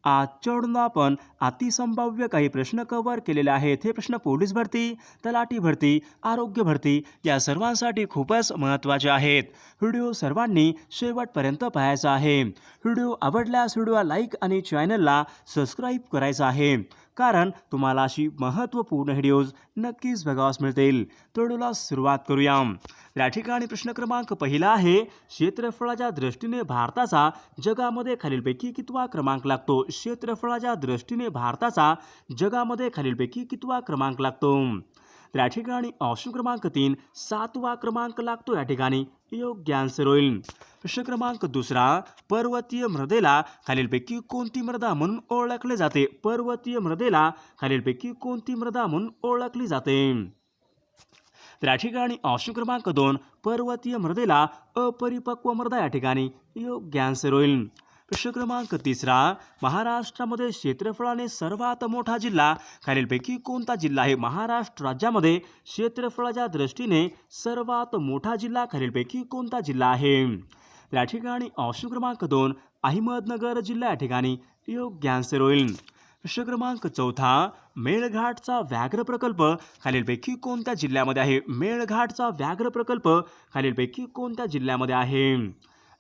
आजच्या आपण अतिसंभाव्य काही प्रश्न कव्हर केलेले आहेत. हे प्रश्न पोलीस भरती, तलाठी भरती, आरोग्य भरती या सर्वांसाठी खूपच महत्त्वाचे आहेत. व्हिडिओ सर्वांनी शेवटपर्यंत पाहायचा आहे. व्हिडिओ आवडल्यास व्हिडिओला लाईक आणि चॅनलला सबस्क्राईब करायचं आहे, कारण तुम्हाला अशी महत्त्वपूर्ण व्हिडिओज नक्कीच बघावास मिळतील. तर व्हिडिओला सुरुवात करूया. या ठिकाणी प्रश्न क्रमांक पहिला आहे, क्षेत्रफळाच्या दृष्टीने भारताचा जगामध्ये खालीलपैकी कितवा क्रमांक लागतो? क्षेत्रफळाच्या दृष्टीने भारताचा जगामध्ये खालीलपैकी कितवा क्रमांक लागतो? या ठिकाणी ऑप्शन क्रमांक 3 7वा क्रमांक लागतो. या ठिकाणी योग्य आन्सर होईल. प्रश्न क्रमांक दुसरा, पर्वतीय मृदेला खालीलपैकी कोणती मृदा म्हणून ओळखले जाते? पर्वतीय मृदेला खालीलपैकी कोणती मृदा म्हणून ओळखली जाते? तर या ठिकाणी ऑप्शन क्रमांक 2 पर्वतीय मृदेला अपरिपक्व मृदा या ठिकाणी योग्य आन्सर होईल. प्रश्न क्रमांक तिसरा, महाराष्ट्रामध्ये क्षेत्रफळाने सर्वात मोठा जिल्हा खालीलपैकी कोणता जिल्हा आहे? महाराष्ट्र राज्यामध्ये क्षेत्रफळाच्या दृष्टीने सर्वात मोठा जिल्हा खालीलपैकी कोणता जिल्हा आहे? या ठिकाणी ऑप्शन क्रमांक 2 अहमदनगर जिल्हा या ठिकाणी योग्य आन्सर होईल. प्रश्न क्रमांक चौथा, मेळघाटचा व्याघ्र प्रकल्प खालीलपैकी कोणत्या जिल्ह्यामध्ये आहे? मेळघाटचा व्याघ्र प्रकल्प खालीलपैकी कोणत्या जिल्ह्यामध्ये आहे?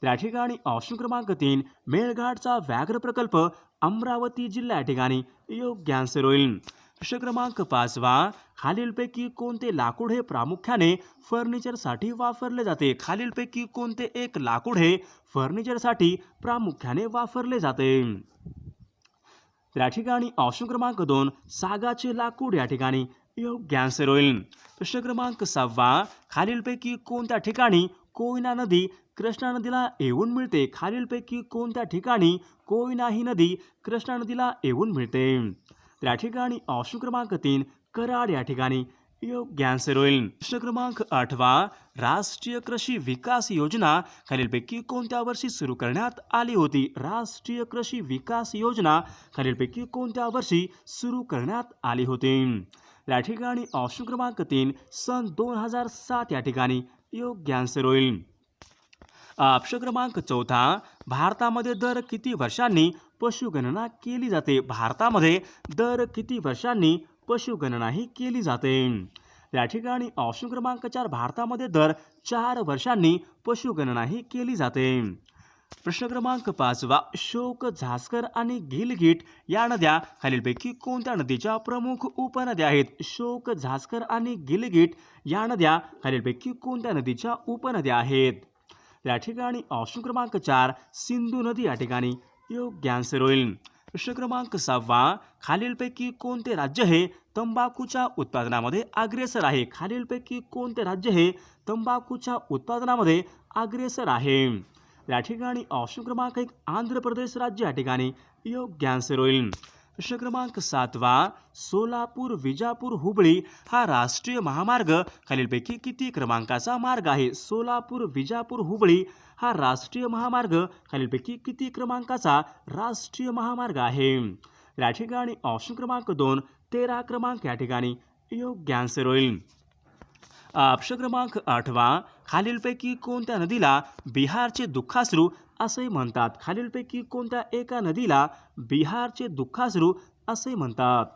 या ठिकाणी ऑप्शन क्रमांक 3 मेळघाटचा व्याघ्र प्रकल्प अमरावती जिल्हा या ठिकाणी योग्य आन्सर होईल. प्रश्न क्रमांक 5वा, खालीलपैकी कोणते लाकूड हे प्रामुख्याने फर्निचरसाठी वापरले जाते? खालीलपैकी कोणते एक लाकूड हे फर्निचरसाठी प्रामुख्याने वापरले जाते? या ठिकाणी ऑप्शन क्रमांक 2 सागाचे लाकूड या ठिकाणी योग्य आन्सर होईल. प्रश्न क्रमांक 6वा, खालीलपैकी कोणत्या ठिकाणी कोयना नदी कृष्णा नदीला येऊन मिळते? खालीलपैकी कोणत्या ठिकाणी कोयना ही नदी कृष्णा नदीला येऊन मिळते? या ठिकाणी ऑप्शन क्रमांक 3 कराड या ठिकाणी योग्य आन्सर होईल. प्रश्न क्रमांक 8वा, राष्ट्रीय कृषी विकास योजना खालीलपैकी कोणत्या वर्षी सुरू करण्यात आली होती? राष्ट्रीय कृषी विकास योजना खालीलपैकी कोणत्या वर्षी सुरू करण्यात आली होती? या ठिकाणी ऑप्शन क्रमांक 3 सन 2007 या ठिकाणी योग्य आन्सर होईल. प्रश्न क्रमांक चौथा, भारतामध्ये दर किती वर्षांनी पशुगणना केली जाते? भारतामध्ये दर किती वर्षांनी पशुगणना ही केली जाते? या ठिकाणी ऑप्शन क्रमांक 4 भारतामध्ये दर 4 वर्षांनी पशुगणना ही केली जाते. प्रश्न क्रमांक 5वा, शोक, झास्कर आणि गिलगिट या नद्या खालीलपैकी कोणत्या नदीच्या प्रमुख उपनद्या आहेत? शोक, झास्कर आणि गिलगिट या नद्या खालीलपैकी कोणत्या नदीच्या उपनद्या आहेत? या ठिकाणी ऑप्शन क्रमांक 4 सिंधू नदी या ठिकाणी योग्य आन्सर होईल. प्रश्न क्रमांक 6वा, खालीलपैकी कोणते राज्य हे तंबाखूच्या उत्पादनामध्ये अग्रेसर आहे? खालीलपैकी कोणते राज्य हे तंबाखूच्या उत्पादनामध्ये अग्रेसर आहे? या ठिकाणी ऑप्शन क्रमांक 1 आंध्र प्रदेश राज्य या ठिकाणी योग्य आन्सर होईल. प्रश्न क्रमांक 7वा, सोलापूर, विजापूर, हुबळी हा राष्ट्रीय महामार्ग खालीलपैकी किती क्रमांकाचा मार्ग आहे? सोलापूर, विजापूर, हुबळी हा राष्ट्रीय महामार्ग खालीलपैकी किती क्रमांकाचा राष्ट्रीय महामार्ग आहे? या ठिकाणी ऑप्शन क्रमांक 2 13 क्रमांक या ठिकाणी योग्य आन्सर होईल. प्रश्न क्रमांक 8वा, खालीलपैकी कोणत्या नदीला बिहारचे दुःखाश्रू असे म्हणतात? खालीलपैकी कोणत्या एका नदीला बिहारचे दुःखाश्रू असे म्हणतात?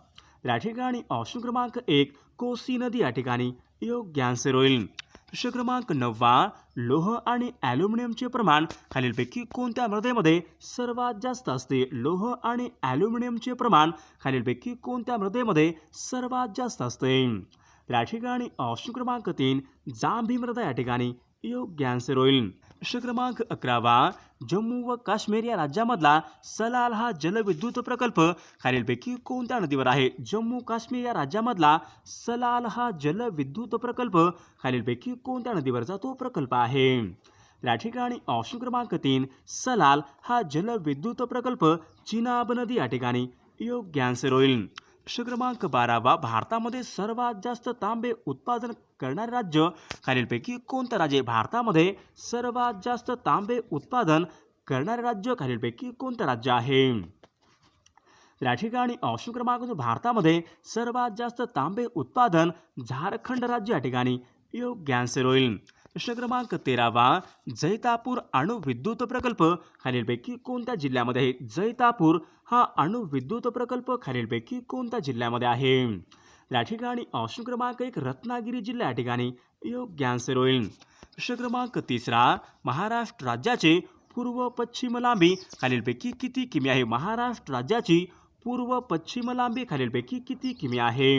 या ठिकाणी ऑप्शन क्रमांक 1 कोसी नदी या ठिकाणी योग्य आन्सर होईल. प्रश्न क्रमांक 9वा, लोह आणि ॲल्युमिनियमचे प्रमाण खालीलपैकी कोणत्या मृदेमध्ये सर्वात जास्त असते? लोह आणि ॲल्युमिनियमचे प्रमाण खालीलपैकी कोणत्या मृदेमध्ये सर्वात जास्त असते? या ठिकाणी ऑप्शन क्रमांक 3 जांभी मृदा या ठिकाणी योग्य आन्सर होईल. प्रश्न क्रमांक 11वा, जम्मू व काश्मीर या राज्यामधला सलाल हा जलविद्युत प्रकल्प खालीलपैकी कोणत्या नदीवर आहे? जम्मू काश्मीर या राज्यामधला सलाल हा जलविद्युत प्रकल्प खालीलपैकी कोणत्या नदीवरचा तो प्रकल्प आहे? या ठिकाणी ऑप्शन क्रमांक 3 सलाल हा जलविद्युत प्रकल्प चिनाब नदी या ठिकाणी योग्य आन्सर होईल. प्रश्न क्रमांक 12वा, भारतामध्ये सर्वात जास्त तांबे उत्पादन करणारे राज्य खालीलपैकी कोणते राज्य? भारतामध्ये सर्वात जास्त तांबे उत्पादन करणारे राज्य खालीलपैकी कोणते राज्य आहे? या ठिकाणी ऑप्शन क्रमांक 2 भारतामध्ये सर्वात जास्त तांबे उत्पादन झारखंड राज्य या ठिकाणी योग्य आन्सर होईल. प्रश्न क्रमांक 13 जैतापूर अणु विद्युत प्रकल्प खालीलपैकी कोणत्या जिल्ह्यामध्ये आहे? जैतापूर हा अणु विद्युत प्रकल्प खालीलपैकी कोणत्या जिल्ह्यामध्ये आहे? या ठिकाणी ऑप्शन क्रमांक 1 रत्नागिरी जिल्हा या ठिकाणी योग्य आन्सर होईल. प्रश्न क्रमांक 3 महाराष्ट्र राज्याचे पूर्व पश्चिम लांबी खालीलपैकी किती किमी आहे? महाराष्ट्र राज्याची पूर्व पश्चिम लांबी खालीलपैकी किती किमी आहे?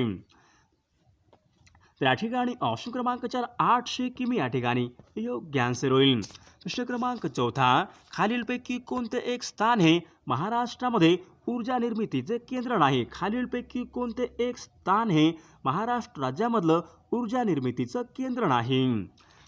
तर या ठिकाणी ऑप्शन क्रमांक 4 800 किमी या ठिकाणी योग्य आन्सर होईल. प्रश्न क्रमांक 4 खालीलपैकी कोणते एक स्थान हे महाराष्ट्रामध्ये ऊर्जा निर्मितीचे केंद्र नाही? खालीलपैकी कोणते एक स्थान हे महाराष्ट्र राज्यामधलं ऊर्जा निर्मितीचं केंद्र नाही?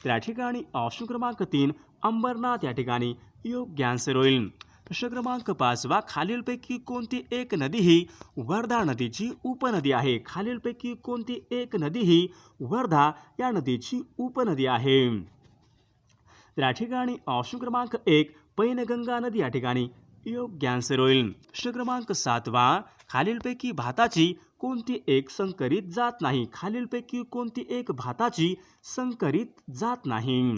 तर या ठिकाणी ऑप्शन क्रमांक 3 अंबरनाथ या ठिकाणी योग्य आन्सर होईल. प्रश्न क्रमांक 5 खालीलपैकी कोणती एक नदी ही वर्धा नदीची उपनदी आहे? खालीलपैकी कोणती एक नदी ही वर्धा या नदीची उपनदी आहे? तर या ठिकाणी ऑप्शन क्रमांक 1 पैनगंगा नदी या ठिकाणी योग्य आन्सर होईल. प्रश्न क्रमांक 7 खालीलपैकी भाताची कोणती एक संकरित जात नाही? खालीलपैकी कोणती एक भाताची संकरित जात नाही?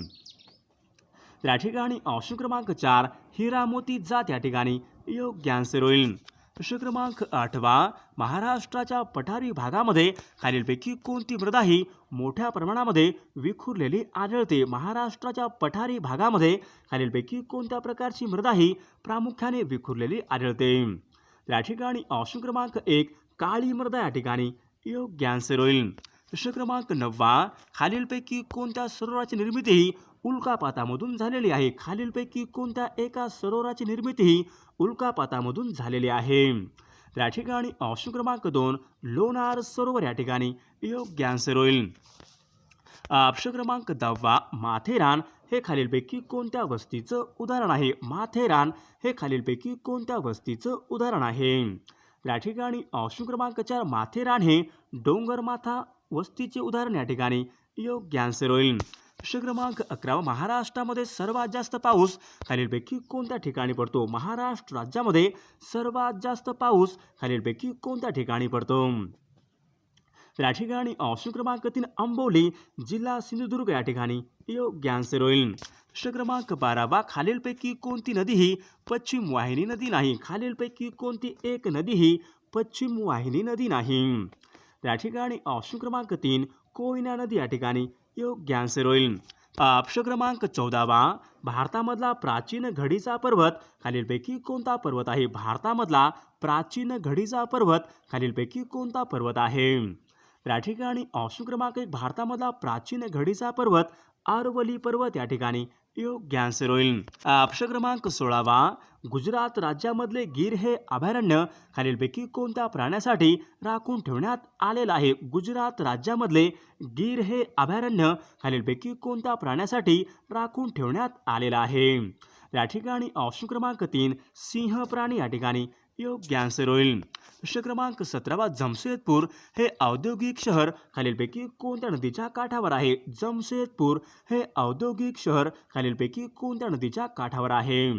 तर या ठिकाणी ऑप्शन क्रमांक 4 हिरामोती जात या ठिकाणी योग्य आन्सर होईल. प्रश्न क्रमांक 8 महाराष्ट्राच्या पठारी भागामध्ये खालीलपैकी कोणती मृदा ही मोठ्या प्रमाणामध्ये विखुरलेली आढळते? महाराष्ट्राच्या पठारी भागामध्ये खालीलपैकी कोणत्या प्रकारची मृदा ही प्रामुख्याने विखुरलेली आढळते? या ठिकाणी ऑप्शन क्रमांक 1 काळी मृदा या ठिकाणी योग्य आन्सर होईल. प्रश्न क्रमांक 9 खालीलपैकी कोणत्या सरोवराची निर्मिती ही उल्कापातामधून झालेली आहे? खालीलपैकी कोणत्या एका सरोवराची निर्मिती ही उल्कापातामधून झालेली आहे? या ठिकाणी ऑप्शन क्रमांक 2 लोणार सरोवर या ठिकाणी योग्य आन्सर होईल. प्रश्न क्रमांक 10 माथेरान हे खालीलपैकी कोणत्या वस्तीचं उदाहरण आहे? माथेरान हे खालीलपैकी कोणत्या वस्तीचं उदाहरण आहे? या ठिकाणी ऑप्शन क्रमांक 4 माथेरान हे डोंगरमाथा वस्तीचे उदाहरण या ठिकाणी योग्य आन्सर होईल. प्रश्न क्रमांक 11 महाराष्ट्रामध्ये सर्वात जास्त पाऊस खालीलपैकी कोणत्या ठिकाणी पडतो? महाराष्ट्र राज्यामध्ये सर्वात जास्त पाऊस खालीलपैकी कोणत्या ठिकाणी पडतो? या ठिकाणी ऑप्शन क्रमांक 3 आंबोली जिल्हा सिंधुदुर्ग या ठिकाणी योग्य आन्सर होईल. प्रश्न क्रमांक 12 खालीलपैकी कोणती नदी ही पश्चिम वाहिनी नदी नाही? खालीलपैकी कोणती एक नदी ही पश्चिम वाहिनी नदी नाही? या ठिकाणी ऑप्शन क्रमांक 3 कोयना नदी या ठिकाणी योग्य आन्सर होईल. प्रश्न क्रमांक 14 भारतामधला प्राचीन घडीचा पर्वत खालीलपैकी कोणता पर्वत आहे? भारतामधला प्राचीन घडीचा पर्वत खालीलपैकी कोणता पर्वत आहे? या ठिकाणी ऑप्शन क्रमांक 1 भारतामधला प्राचीन घडीचा पर्वत अरवली पर्वत या ठिकाणी योग्य आन्सर होईल. प्रश्न क्रमांक 16 गुजरात राज्यामधले गीर हे अभयारण्य खालीलपैकी कोणत्या प्राण्यासाठी राखून ठेवण्यात आलेलं आहे? गुजरात राज्यामधले गीर हे अभयारण्य खालीलपैकी कोणत्या प्राण्यासाठी राखून ठेवण्यात आलेलं आहे? या ठिकाणी ऑप्शन क्रमांक 3 सिंह प्राणी या ठिकाणी योग्य आन्सर होईल. प्रश्न क्रमांक 17 जमशेदपूर हे औद्योगिक शहर खालीलपैकी कोणत्या नदीच्या काठावर आहे? जमशेदपूर हे औद्योगिक शहर खालीलपैकी कोणत्या नदीच्या काठावर आहे?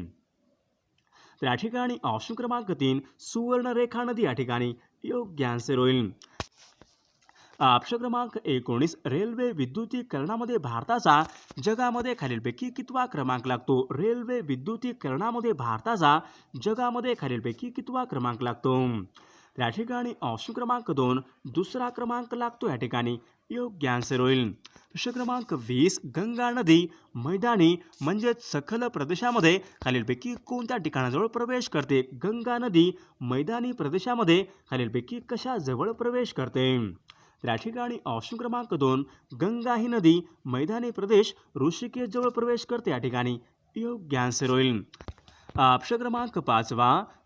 तर या ठिकाणी ऑप्शन क्रमांक 3 सुवर्णरेखा नदी या ठिकाणी योग्य आन्सर होईल. प्रश्न क्रमांक 19 रेल्वे विद्युतीकरणामध्ये भारताचा जगामध्ये खालीलपैकी कितवा क्रमांक लागतो? रेल्वे विद्युतीकरणामध्ये भारताचा जगामध्ये खालीलपैकी कितवा क्रमांक लागतो? या ठिकाणी ऑप्शन क्रमांक 2 दुसरा क्रमांक लागतो या ठिकाणी योग्य आन्सर होईल. प्रश्न क्रमांक 20 गंगा नदी मैदानी म्हणजेच सखल प्रदेशामध्ये खालीलपैकी कोणत्या ठिकाणाजवळ प्रवेश करते? गंगा नदी मैदानी प्रदेशामध्ये खालीलपैकी कशाजवळ प्रवेश करते? या ठिकाणी ऑप्शन क्रमांक 2 गंगा ही नदी मैदानी प्रदेश ऋषिकेश जवळ प्रवेश करते या ठिकाणी योग्य आन्सर होईल. प्रश्न क्रमांक 5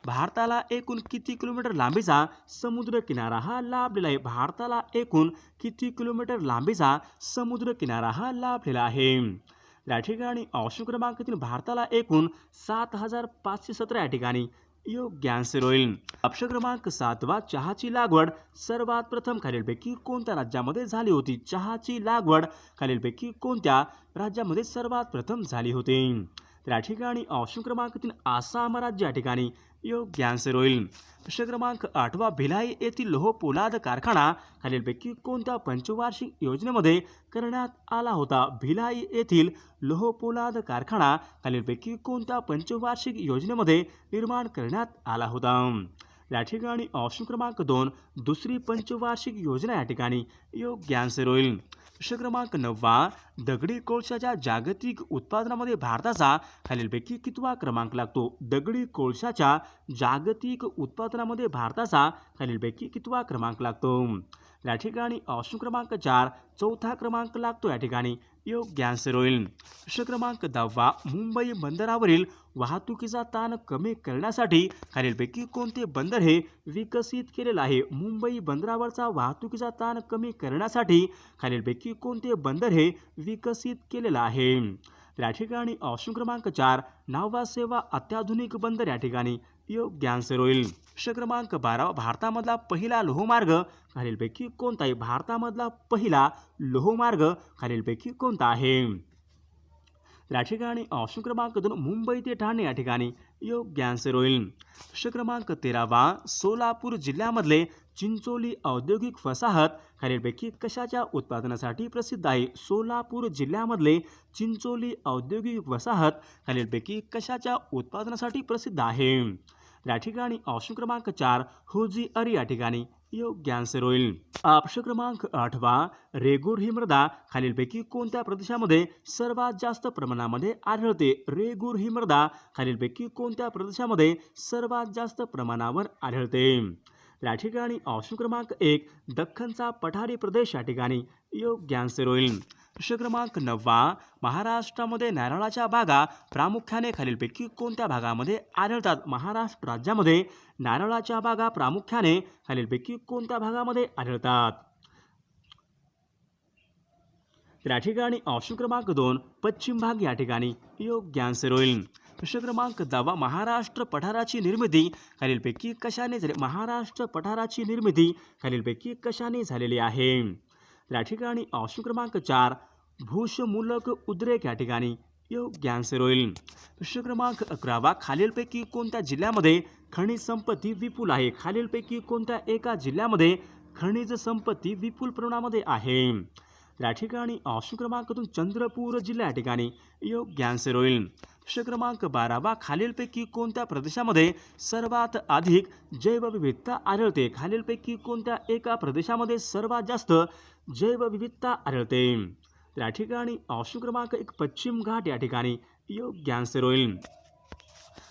भारताला एकूण किती किलोमीटर लांबीचा समुद्र किनारा हा लाभलेला आहे? भारताला एकूण किती किलोमीटर लांबीचा समुद्र किनारा हा लाभलेला आहे? या ठिकाणी ऑप्शन क्रमांक 3 भारताला एकूण 7517 या ठिकाणी योग्य आन्सर होईल. प्रश्न क्रमांक 7 चहाची लागवड सर्वात प्रथम खालीलपैकी कोणत्या राज्यामध्ये झाली होती? चहाची लागवड खालीलपैकी कोणत्या राज्यामध्ये सर्वात प्रथम झाली होती? तर या ठिकाणी ऑप्शन क्रमांक 3 आसाम राज्य या ठिकाणी योग्य आन्सर होईल. प्रश्न क्रमांक 8 भिलाई येथील लोह पोलाद कारखाना खालीलपैकी कोणत्या पंचवार्षिक योजनेमध्ये करण्यात आला होता? भिलाई येथील लोह पोलाद कारखाना खालीलपैकी कोणत्या पंचवार्षिक योजनेमध्ये निर्माण करण्यात आला होता? या ठिकाणी ऑप्शन क्रमांक 2 दुसरी पंचवार्षिक योजना या ठिकाणी योग्य आन्सर होईल. प्रश्न क्रमांक 9 दगडी कोळशाच्या जागतिक उत्पादनामध्ये भारताचा खालीलपैकी कितवा क्रमांक लागतो? दगडी कोळशाच्या जागतिक उत्पादनामध्ये भारताचा खालीलपैकी कितवा क्रमांक लागतो? या ठिकाणी ऑप्शन क्रमांक 4 चौथा क्रमांक लागतो या ठिकाणी योग्य आन्सर होईल. प्रश्न क्रमांक 10 मुंबई बंदरावरील वाहतुकीचा ताण कमी करण्यासाठी खालीलपैकी कोणते बंदर हे विकसित केलेलं आहे? मुंबई बंदरावरचा वाहतुकीचा ताण कमी करण्यासाठी खालीलपैकी कोणते बंदर हे विकसित केलेलं आहे? या ठिकाणी ऑप्शन क्रमांक 4 नावा सेवा अत्याधुनिक बंदर या ठिकाणी योग्य आन्सर होईल. प्रश्न क्रमांक 12 भारतामधला पहिला लोहमार्ग खालीलपैकी कोणता आहे? भारतामधला पहिला लोहमार्ग खालीलपैकी कोणता आहे? या ठिकाणी ऑप्शन क्रमांक 2 मुंबई ते ठाणे या ठिकाणी योग्य आन्सर होईल. प्रश्न क्रमांक 13 सोलापूर जिल्ह्यामधले चिंचोली औद्योगिक वसाहत खालीलपैकी कशाच्या उत्पादनासाठी प्रसिद्ध आहे? सोलापूर जिल्ह्यामधले चिंचोली औद्योगिक वसाहत खालीलपैकी कशाच्या उत्पादनासाठी प्रसिद्ध आहे? या ठिकाणी ऑप्शन क्रमांक 4 होजिअरी या ठिकाणी योग्य आन्सर होईल. प्रश्न क्रमांक 8 रेगूर ही मृदा खालीलपैकी कोणत्या प्रदेशामध्ये सर्वात जास्त प्रमाणामध्ये आढळते? रेगूर ही मृदा खालीलपैकी कोणत्या प्रदेशामध्ये सर्वात जास्त प्रमाणावर आढळते? या ठिकाणी ऑप्शन क्रमांक 1 दख्खनचा पठारी प्रदेश या ठिकाणी योग्य आन्सर होईल. प्रश्न क्रमांक 9 महाराष्ट्रामध्ये नारळाच्या बागा प्रामुख्याने खालीलपैकी कोणत्या भागामध्ये आढळतात? महाराष्ट्र राज्यामध्ये नारळाच्या बागा प्रामुख्याने खालीलपैकी कोणत्या भागामध्ये आढळतात? या ठिकाणी ऑप्शन क्रमांक 2 पश्चिम भाग या ठिकाणी योग्य आन्सर होईल. प्रश्न क्रमांक 10 महाराष्ट्र पठाराची निर्मिती खालीलपैकी कशाने झाली? महाराष्ट्र पठाराची निर्मिती खालीलपैकी कशाने झालेली आहे? या ठिकाणी ऑप्शन क्रमांक 4 भूषमूलक उद्रेक या ठिकाणी योग्य आन्सर होईल. प्रश्न क्रमांक 11 खालीलपैकी कोणत्या जिल्ह्यामध्ये खनिज संपत्ती विपुल आहे? खालीलपैकी कोणत्या एका जिल्ह्यामध्ये खनिज संपत्ती विपुल प्रमाणामध्ये आहे? या ठिकाणी ऑप्शन क्रमांक 2 चंद्रपूर जिल्हा या ठिकाणी योग्य आन्सर होईल. प्रश्न क्रमांक 12 खालीलपैकी कोणत्या प्रदेशामध्ये सर्वात अधिक जैवविविधता आढळते? खालीलपैकी कोणत्या एका प्रदेशामध्ये सर्वात जास्त जैवविविधता आढळते? या ठिकाणी ऑप्शन क्रमांक 1 पश्चिम घाट या ठिकाणी योग्य आन्सर होईल.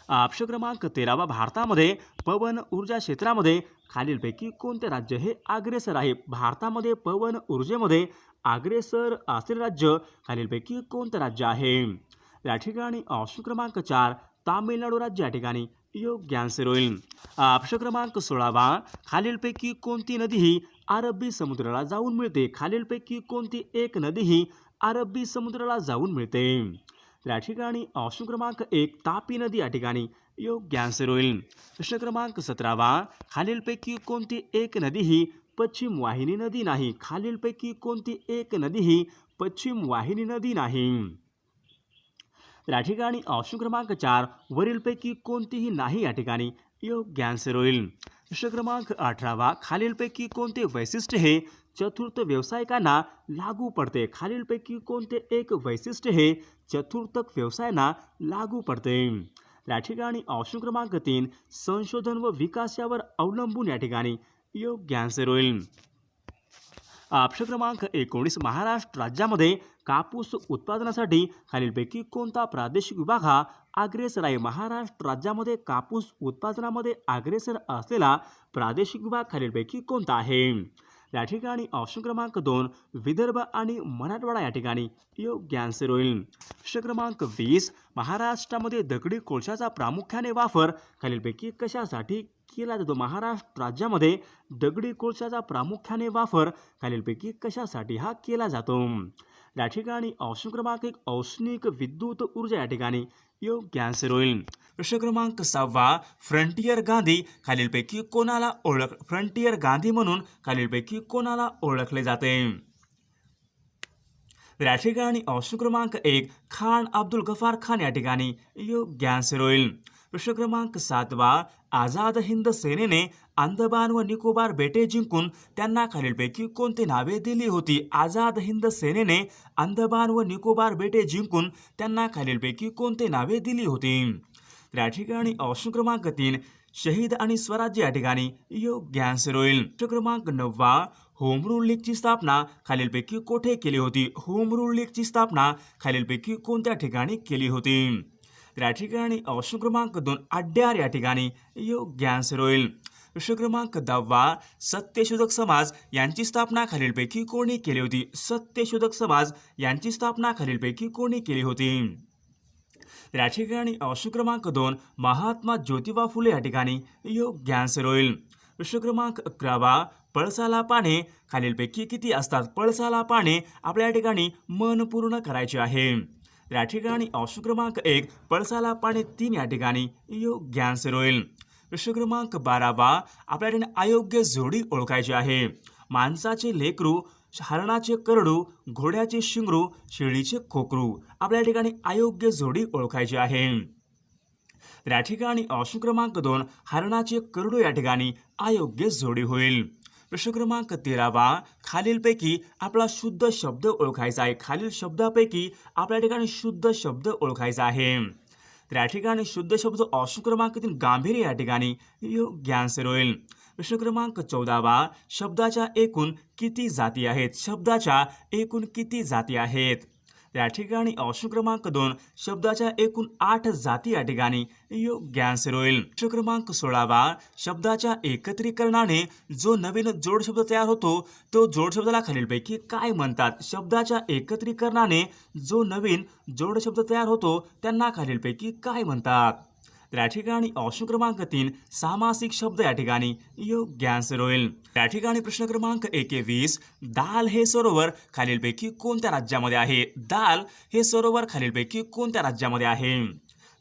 प्रश्न क्रमांक 13 भारतामध्ये पवन ऊर्जा क्षेत्रामध्ये खालीलपैकी कोणते राज्य हे अग्रेसर आहे? भारतामध्ये पवन ऊर्जेमध्ये अग्रेसर असलेले राज्य खालीलपैकी कोणते राज्य आहे? या ठिकाणी ऑप्शन क्रमांक 4 तामिळनाडू राज्य या ठिकाणी योग्य आन्सर होईल. प्रश्न क्रमांक 16 खालीलपैकी कोणती नदी ही अरबी समुद्राला जाऊन मिळते? खालीलपैकी कोणती एक नदी ही अरबी समुद्राला जाऊन मिळते? या ठिकाणी ऑप्शन क्रमांक 1 तापी नदी या ठिकाणी योग्य आन्सर होईल. प्रश्न क्रमांक 17 खालीलपैकी कोणती एक नदी ही पश्चिम वाहिनी नदी नाही? खालीलपैकी कोणती एक नदी ही पश्चिम वाहिनी नदी नाही? या ठिकाणी ऑप्शन क्रमांक 4 वरीलपैकी कोणतीही नाही या ठिकाणी योग्य आन्सर होईल. प्रश्न क्रमांक 18 खालीलपैकी कोणते वैशिष्ट्य हे चतुर्थ व्यावसायिकांना लागू पडते? खालीलपैकी कोणते एक वैशिष्ट्य हे चतुर्थ व्यवसायांना लागू पडते? या ठिकाणी ऑप्शन क्रमांक 3 संशोधन व विकास यावर अवलंबून या ठिकाणी योग्य आन्सर होईल. प्रश्न क्रमांक 19 महाराष्ट्र राज्यामध्ये कापूस उत्पादनासाठी खालीलपैकी कोणता प्रादेशिक विभाग हा अग्रेसर आहे? महाराष्ट्र राज्यामध्ये कापूस उत्पादनामध्ये अग्रेसर असलेला प्रादेशिक विभाग खालीलपैकी कोणता आहे? या ठिकाणी ऑप्शन क्रमांक 2 विदर्भ आणि मराठवाडा या ठिकाणी योग्य आन्सर होईल. प्रश्न क्रमांक 20 महाराष्ट्रामध्ये दगडी कोळशाचा प्रामुख्याने वापर खालीलपैकी कशासाठी केला जातो? महाराष्ट्र राज्यामध्ये दगडी कोळशाचा प्रामुख्याने वापर खालीलपैकी कशासाठी हा केला जातो? या ठिकाणी ऑप्शन क्रमांक 1 औष्णिक विद्युत ऊर्जा या ठिकाणी योग्य आन्सर होईल. प्रश्न क्रमांक 6 फ्रंटियर गांधी खालीलपैकी कोणाला फ्रंटियर गांधी म्हणून खालीलपैकी कोणाला ओळखले जाते? या ठिकाणी ऑप्शन क्रमांक 1 खान अब्दुल गफार खान या ठिकाणी योग्य आन्सर होईल. प्रश्न क्रमांक 7वा, आझाद हिंद सेनेने अंदमान व निकोबार बेटे जिंकून त्यांना खालीलपैकी कोणती नावे दिली होती? आझाद हिंद सेनेने अंदमान व निकोबार बेटे जिंकून त्यांना खालीलपैकी कोणती नावे दिली होती? तर या ठिकाणी ऑप्शन क्रमांक 3 शहीद आणि स्वराज्य या ठिकाणी योग्य आन्सर होईल. प्रश्न क्रमांक 9वा, होम रूल लीगची स्थापना खालीलपैकी कोठे केली होती? होम रूल लीगची स्थापना खालीलपैकी कोणत्या ठिकाणी केली होती? तर या ठिकाणी ऑप्शन क्रमांक 2 अड्यार या ठिकाणी योग्य आन्सर होईल. प्रश्न क्रमांक 10वा, सत्यशोधक समाज यांची स्थापना खालीलपैकी कोणी केली होती? सत्यशोधक समाज यांची स्थापना खालीलपैकी कोणी केली होती? तर या ठिकाणी ऑप्शन क्रमांक 2 महात्मा ज्योतिबा फुले या ठिकाणी योग्य आन्सर होईल. प्रश्न क्रमांक 11वा, पळसाला पाने खालीलपैकी किती असतात? पळसाला पाने आपल्या या ठिकाणी मन पूर्ण करायचे आहे. तर या ठिकाणी ऑप्शन क्रमांक 1 पळसाला पाने 3 या ठिकाणी योग्य आन्सर होईल. प्रश्न क्रमांक 12वा, आपल्या ठिकाणी अयोग्य जोडी ओळखायची आहे. माणसाचे लेकरू, हरणाचे करडू, घोड्याचे शिंगरू, शेळीचे खोकरू. आपल्या ठिकाणी अयोग्य जोडी ओळखायची आहे. तर या ठिकाणी ऑप्शन क्रमांक 2 हरणाचे करडू या ठिकाणी अयोग्य जोडी होईल. प्रश्न क्रमांक 13वा, खालीलपैकी आपला शुद्ध शब्द ओळखायचा आहे. खालील शब्दापैकी आपल्या ठिकाणी शुद्ध शब्द ओळखायचा आहे. तर या ठिकाणी शुद्ध शब्द ऑप्शन क्रमांक 3 गांभीर्य या ठिकाणी योग्य आन्सर होईल. प्रश्न क्रमांक 14वा, शब्दाच्या एकूण किती जाती आहेत? शब्दाच्या एकूण किती जाती आहेत? या ठिकाणी ऑप्शन क्रमांक 2 शब्दाच्या एकूण 8 जाती या ठिकाणी योग्य आन्सर होईल. प्रश्न क्रमांक 16वा, शब्दाच्या एकत्रीकरणाने जो नवीन जोडशब्द तयार होतो तो जोडशब्दाला खालीलपैकी काय म्हणतात? शब्दाच्या एकत्रीकरणाने जो नवीन जोडशब्द तयार होतो त्यांना खालीलपैकी काय म्हणतात? तर या ठिकाणी ऑप्शन क्रमांक 3 सामासिक शब्द या ठिकाणी योग्य आन्सर होईल. या ठिकाणी प्रश्न क्रमांक 21, दाल हे सरोवर खालीलपैकी कोणत्या राज्यामध्ये आहे? दाल हे सरोवर खालीलपैकी कोणत्या राज्यामध्ये आहे?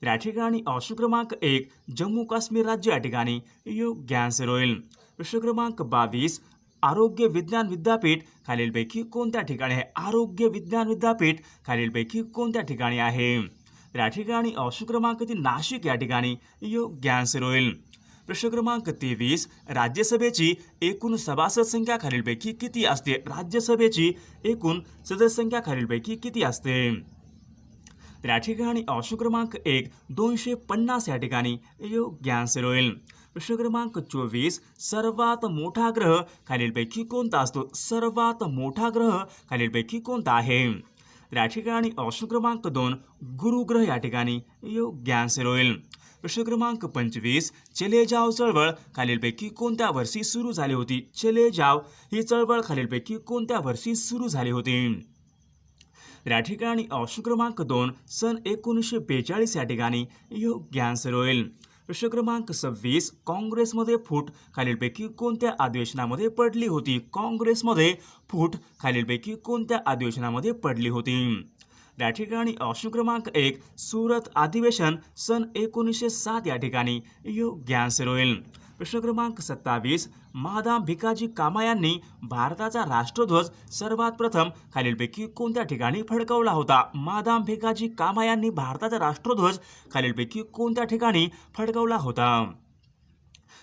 तर या ठिकाणी ऑप्शन क्रमांक 1 जम्मू काश्मीर राज्य या ठिकाणी योग्य आन्सर होईल. प्रश्न क्रमांक 22, आरोग्य विज्ञान विद्यापीठ खालीलपैकी कोणत्या ठिकाणी आहे? आरोग्य विज्ञान विद्यापीठ खालीलपैकी कोणत्या ठिकाणी आहे? तर या ठिकाणी ऑप्शन क्रमांक 3 नाशिक या ठिकाणी योग्य आन्सर होईल. प्रश्न क्रमांक 23, राज्यसभेची एकूण सभासद संख्या खालीलपैकी किती असते? राज्यसभेची एकूण सदस्य संख्या खालीलपैकी किती असते? तर या ठिकाणी ऑप्शन क्रमांक 1 250 या ठिकाणी योग्य आन्सर होईल. प्रश्न क्रमांक 24, सर्वात मोठा ग्रह खालीलपैकी कोणता असतो? सर्वात मोठा ग्रह खालीलपैकी कोणता आहे? तर या ठिकाणी ऑप्शन क्रमांक 2 गुरुग्रह या ठिकाणी योग्य आन्सर होईल. प्रश्न क्रमांक 25, चले जाव चळवळ खालीलपैकी कोणत्या वर्षी सुरू झाली होती? चले जाव ही चळवळ खालीलपैकी कोणत्या वर्षी सुरू झाली होती? तर या ठिकाणी ऑप्शन क्रमांक 2 सन 1942 या ठिकाणी योग्य आन्सर होईल. प्रश्न क्रमांक 26, काँग्रेसमध्ये फूट खालीलपैकी कोणत्या अधिवेशनामध्ये पडली होती? काँग्रेसमध्ये फूट खालीलपैकी कोणत्या अधिवेशनामध्ये पडली होती? या ठिकाणी ऑप्शन क्रमांक 1 सुरत अधिवेशन सन 1907 या ठिकाणी योग्य आन्सर होईल. प्रश्न क्रमांक 27, मादाम भिकाजी कामा यांनी भारताचा राष्ट्रध्वज सर्वात प्रथम खालीलपैकी कोणत्या ठिकाणी फडकवला होता? मादाम भिकाजी कामा यांनी भारताचा राष्ट्रध्वज खालीलपैकी कोणत्या ठिकाणी फडकवला होता?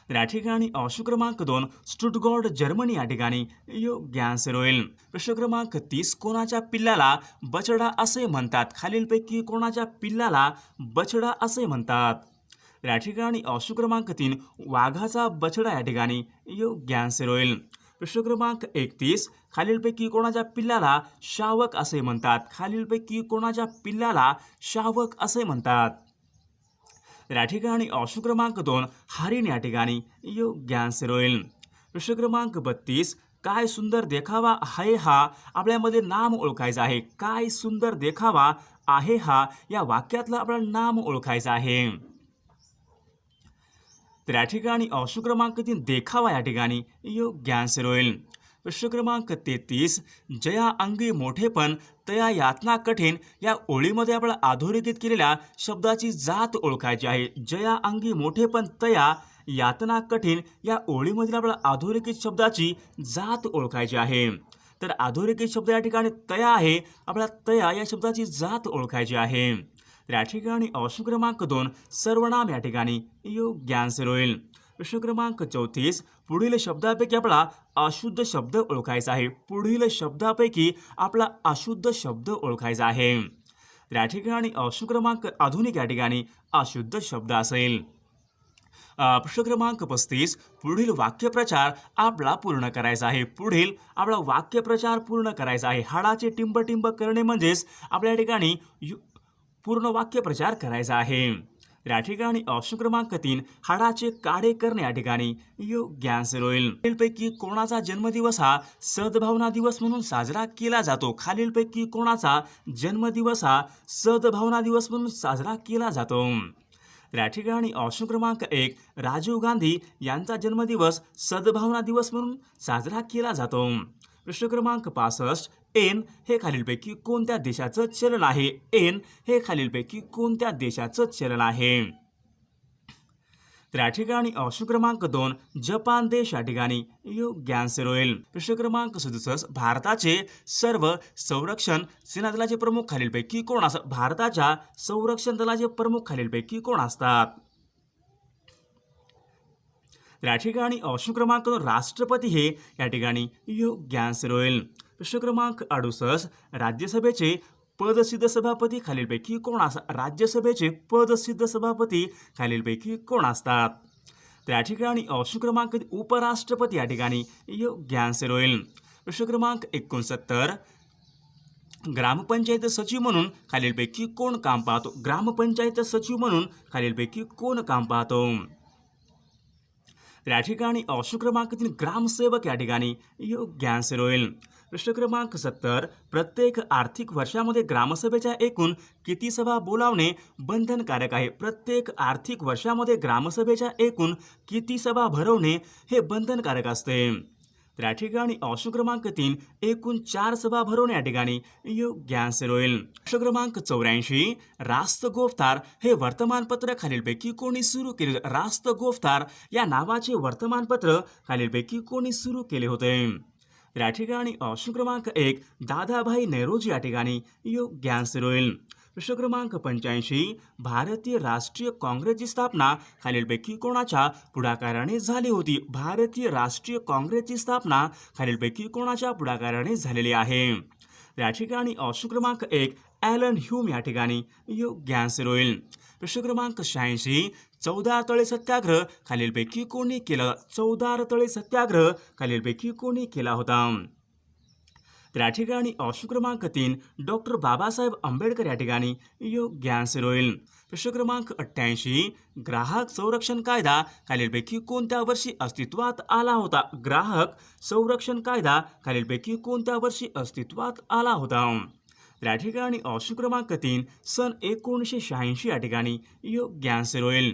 तर या ठिकाणी ऑप्शन क्रमांक 2 स्टुटगार्ट जर्मनी या ठिकाणी योग्य आन्सर होईल. प्रश्न क्रमांक 30, कोणाच्या पिल्लाला बछडा असे म्हणतात? खालीलपैकी कोणाच्या पिल्लाला बछडा असे म्हणतात? तर या ठिकाणी ऑप्शन क्रमांक 3 वाघाचा बछडा या ठिकाणी योग्य आन्सर होईल. प्रश्न क्रमांक 31, खालीलपैकी कोणाच्या पिल्लाला शावक असे म्हणतात? खालीलपैकी कोणाच्या पिल्लाला शावक असे म्हणतात? तर या ठिकाणी ऑप्शन क्रमांक 2 हरिण या ठिकाणी योग्य आन्सर होईल. प्रश्न क्रमांक 32, काय सुंदर देखावा आहे हा आपल्यामध्ये नाम ओळखायचा आहे. काय सुंदर देखावा आहे हा या वाक्यातलं आपल्याला नाम ओळखायचं आहे. तर या ठिकाणी ऑप्शन क्रमांक 3 देखावा या ठिकाणी योग्य आन्सर होईल. प्रश्न क्रमांक 33, जया अंगी मोठेपण तया यातना कठीण या ओळीमध्ये आपल्याला अधोरेखित केलेल्या शब्दाची जात ओळखायची आहे. जया अंगी मोठेपण तया यातना कठीण या ओळीमधील आपल्याला अधोरेखित शब्दाची जात ओळखायची आहे. तर अधोरेखित शब्द या ठिकाणी तया आहे. आपल्याला तया या शब्दाची जात ओळखायची आहे. तर या ठिकाणी ऑप्शन क्रमांक 2 सर्वनाम या ठिकाणी योग्य आन्सर होईल. प्रश्न क्रमांक 34 पुढील शब्दापैकी आपला अशुद्ध शब्द ओळखायचा आहे. पुढील शब्दापैकी आपला अशुद्ध शब्द ओळखायचा आहे. तर या ठिकाणी ऑप्शन क्रमांक आधुनिक या ठिकाणी अशुद्ध शब्द असेल. प्रश्न क्रमांक 35 पुढील वाक्यप्रचार आपला पूर्ण करायचा आहे. पुढील आपला वाक्यप्रचार पूर्ण करायचा आहे. हाडाचे टिंब करणे म्हणजेच आपल्या या ठिकाणी पूर्ण वाक्यप्रचार करायचा आहे. तर या ठिकाणी ऑप्शन क्रमांक 3 हाडाचे काढे करणे या ठिकाणी योग्य आन्सर होईल. खालीलपैकी कोणाचा जन्मदिवस हा सद्भावना दिवस म्हणून साजरा केला जातो. खालीलपैकी कोणाचा जन्मदिवस हा सद्भावना दिवस म्हणून साजरा केला जातो. तर या ठिकाणी ऑप्शन क्रमांक 1 राजीव गांधी यांचा जन्मदिवस सद्भावना दिवस म्हणून साजरा केला जातो. प्रश्न क्रमांक 65 एन हे खालीलपैकी कोणत्या देशाचं चलन आहे. एन हे खालीलपैकी कोणत्या देशाचं चलन आहे. तर या ठिकाणी ऑप्शन क्रमांक 2 जपान देश या ठिकाणी योग्य आन्सर होईल. प्रश्न क्रमांक 67 भारताचे सर्व संरक्षण सेना दलाचे प्रमुख खालीलपैकी कोण असतात. भारताच्या संरक्षण दलाचे प्रमुख खालीलपैकी कोण असतात. तर या ठिकाणी ऑप्शन क्रमांक 2 राष्ट्रपती हे या ठिकाणी योग्य आन्सर होईल. प्रश्न क्रमांक 68 राज्यसभेचे पदसिद्ध सभापती खालीलपैकी कोण असतात. राज्यसभेचे पदसिद्ध सभापती खालीलपैकी कोण असतात. तर या ठिकाणी ऑप्शन क्रमांक उपराष्ट्रपती या ठिकाणी योग्य आन्सर होईल. प्रश्न क्रमांक 69 ग्रामपंचायत सचिव म्हणून खालीलपैकी कोण काम पाहतो. ग्रामपंचायत सचिव म्हणून खालीलपैकी कोण काम पाहतो. तर या ठिकाणी ऑप्शन क्रमांक 3 ग्रामसेवक या ठिकाणी योग्य आन्सर होईल. प्रश्न क्रमांक 70 प्रत्येक आर्थिक वर्षामध्ये ग्रामसभेच्या एकूण किती सभा बोलावणे बंधनकारक आहे. प्रत्येक आर्थिक वर्षामध्ये ग्रामसभेच्या एकूण किती सभा भरवणे हे बंधनकारक असते. तर या ठिकाणी ऑप्शन क्रमांक 3 एकूण 4 सभा भरवणे या ठिकाणी योग्य आन्सर होईल. प्रश्न क्रमांक 84 रास्त गोफ्तार हे वर्तमानपत्र खालीलपैकी कोणी सुरू केले. रास्त गोफ्तार या नावाचे वर्तमानपत्र खालीलपैकी कोणी सुरू केले होते. तर या ठिकाणी ऑप्शन क्रमांक 1 दादाभाई नौरोजी या ठिकाणी योग्य आन्सर होईल. प्रश्न क्रमांक 85 भारतीय राष्ट्रीय काँग्रेसची स्थापना खालीलपैकी कोणाच्या पुढाकाराने झाली होती. भारतीय राष्ट्रीय काँग्रेसची स्थापना खालीलपैकी कोणाच्या पुढाकाराने झालेली आहे. या ठिकाणी ऑप्शन क्रमांक 1 ॲलन ह्यूम या ठिकाणी योग्य आन्सर होईल. प्रश्न क्रमांक 86 चौदार तळे सत्याग्रह खालीलपैकी कोणी केला. चौदार तळे सत्याग्रह खालीलपैकी कोणी केला होता. तर या ठिकाणी ऑप्शन क्रमांक 3 डॉक्टर बाबासाहेब आंबेडकर या ठिकाणी योग्य आन्सर होईल. प्रश्न क्रमांक 88 ग्राहक संरक्षण कायदा खालीलपैकी कोणत्या वर्षी अस्तित्वात आला होता. ग्राहक संरक्षण कायदा खालीलपैकी कोणत्या वर्षी अस्तित्वात आला होता. तर या ठिकाणी ऑप्शन क्रमांक 3 सन 1986 या ठिकाणी योग्य आन्सर होईल.